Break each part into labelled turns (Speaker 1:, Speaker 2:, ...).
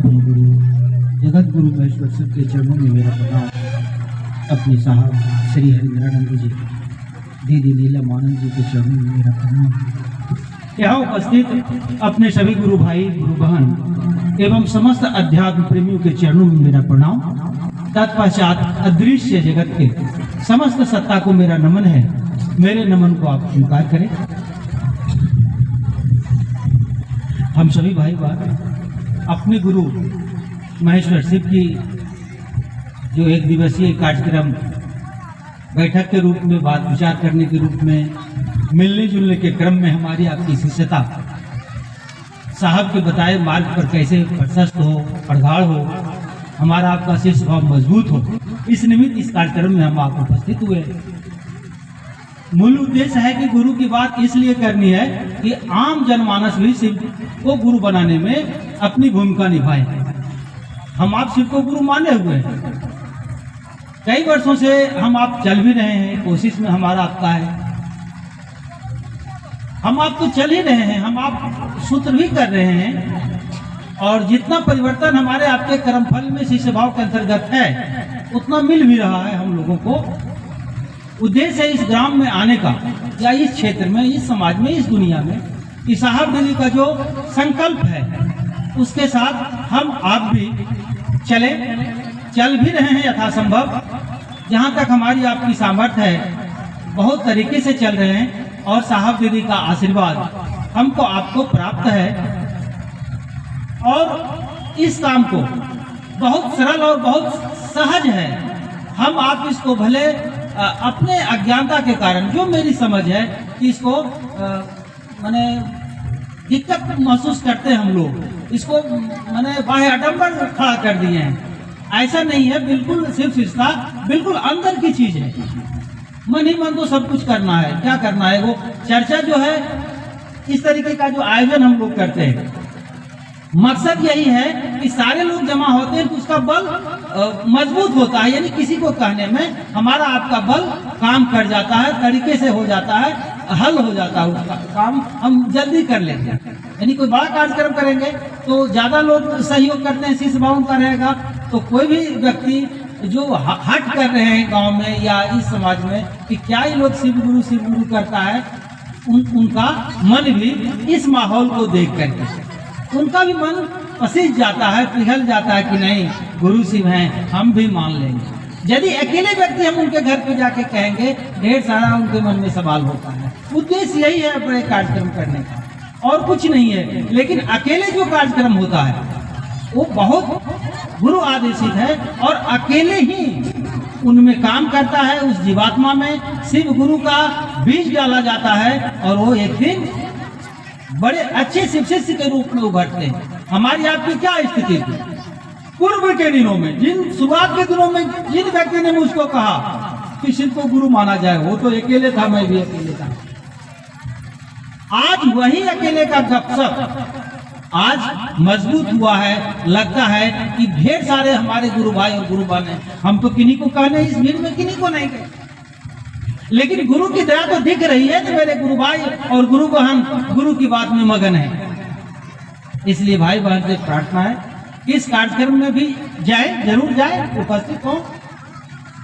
Speaker 1: अपने गुरु जगत गुरु महेश्वर सिंह के चरणों में मेरा प्रणाम। अपने साहब श्री हरिंद्रानंद जी, दीदी नीलम आनंद जी के चरणों में मेरा प्रणाम। यहाँ उपस्थित अपने सभी गुरु भाई गुरु बहन एवं समस्त अध्यात्म प्रेमियों के चरणों में मेरा प्रणाम। तत्पश्चात अदृश्य जगत के समस्त सत्ता को मेरा नमन है। मेरे नमन को आप स्वीकार करें। हम सभी भाई बहन अपने गुरु महेश्वर शिव की जो एक दिवसीय कार्यक्रम बैठक के रूप में बात विचार करने के रूप में मिलने जुलने के क्रम में हमारी आपकी शिष्यता साहब के बताए मार्ग पर कैसे प्रशस्त हो, प्रगाढ़ हो, हमारा आपका शिष्य भाव मजबूत हो, इस निमित्त इस कार्यक्रम में हम आप उपस्थित हुए। मूल उद्देश्य है कि गुरु की बात इसलिए करनी है कि आम जनमानस भी शिव को गुरु बनाने में अपनी भूमिका निभाए। हम आप शिव को गुरु माने हुए हैं, कई वर्षों से हम आप चल भी रहे हैं, कोशिश में हमारा आपका है। हम आप तो चल ही रहे हैं, हम आप सूत्र भी कर रहे हैं, और जितना परिवर्तन हमारे आपके कर्मफल में शिष्य भाव के अंतर्गत है उतना मिल भी रहा है हम लोगों को। उद्देश्य है इस ग्राम में आने का, या इस क्षेत्र में, इस समाज में, इस दुनिया में कि साहब दिल्ली का जो संकल्प है उसके साथ हम आप भी चले, चल भी रहे हैं यथासंभव। जहाँ तक हमारी आपकी सामर्थ्य है बहुत तरीके से चल रहे हैं, और साहब दीदी का आशीर्वाद हमको आपको प्राप्त है। और इस काम को बहुत सरल और बहुत सहज है। हम आप इसको भले अपने अज्ञानता के कारण, जो मेरी समझ है कि इसको माने दिक्कत महसूस करते हैं हम लोग, इसको माने बाह्य आडंबर खड़ा कर दिए हैं। ऐसा नहीं है, बिल्कुल सिर्फ शिष्यता बिल्कुल अंदर की चीज है। मन ही मन तो सब कुछ करना है, क्या करना है। वो चर्चा जो है, इस तरीके का जो आयोजन हम लोग करते हैं, मकसद यही है कि सारे लोग जमा होते हैं तो उसका बल मजबूत होता है। यानी किसी को कहने में हमारा आपका बल काम कर जाता है, तरीके से हो जाता है, हल हो जाता है, उसका काम हम जल्दी कर लेंगे। यानी कोई बड़ा कार्यक्रम करेंगे तो ज्यादा लोग सहयोग करते हैं, शिष्य भाव का रहेगा, तो कोई भी व्यक्ति जो हट कर रहे हैं गांव में या इस समाज में कि क्या ही लोग शिव गुरु करता है, उनका मन भी इस माहौल को देख करके उनका भी मन पसीज जाता है, पिघल जाता है कि नहीं गुरु शिव हैं, हम भी मान लेंगे। यदि अकेले व्यक्ति हम उनके घर पे जाके कहेंगे, ढेर सारा उनके मन में सवाल होता है। उद्देश्य यही है अपने कार्यक्रम करने का, और कुछ नहीं है। लेकिन अकेले जो कार्यक्रम होता है वो बहुत गुरु आदेशित है, और अकेले ही उनमें काम करता है। उस जीवात्मा में शिव गुरु का बीज डाला जाता है, और वो एक दिन बड़े अच्छे शिव शिष्य के रूप में उभरते हैं। हमारी आपकी क्या स्थिति थी पूर्व के दिनों में, जिन शुरुआत के दिनों में जिन व्यक्ति ने मुझको कहा कि शिव को गुरु माना जाए, वो तो अकेले था, मैं भी अकेले था। आज वही अकेले का गपशप आज मजबूत हुआ है। लगता है कि ढेर सारे हमारे गुरु भाई और गुरु बहन हैं, हम तो किन्हीं को कहने इस भीड़ में किन्हीं को नहीं गए, लेकिन गुरु की दया तो दिख रही है कि मेरे गुरु भाई और गुरु बहन गुरु की बात में मगन है। इसलिए भाई बहन से प्रार्थना है कि इस कार्यक्रम में भी जाए, जरूर जाए, उपस्थित हो।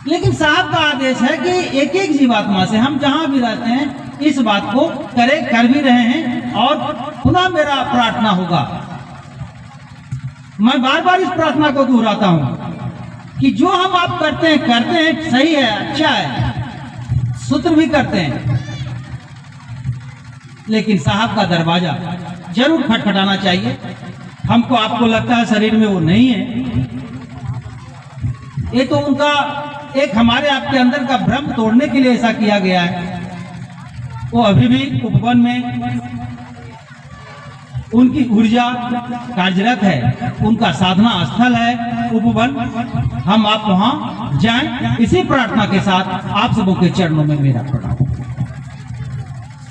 Speaker 1: लेकिन साहब का आदेश है कि एक एक जीवात्मा से हम जहां भी रहते हैं इस बात को कर भी रहे हैं। और पुनः मेरा प्रार्थना होगा, मैं बार बार इस प्रार्थना को दोहराता हूं कि जो हम आप करते हैं सही है, अच्छा है, सूत्र भी करते हैं, लेकिन साहब का दरवाजा जरूर खटखटाना चाहिए। हमको आपको लगता है शरीर में वो नहीं है, ये तो उनका एक हमारे आपके अंदर का भ्रम तोड़ने के लिए ऐसा किया गया है। वो अभी भी उपवन में उनकी ऊर्जा कार्यरत है, उनका साधना स्थल है उपवन। हम आप वहां जाएं, इसी प्रार्थना के साथ आप सबों के चरणों में मेरा प्रणाम।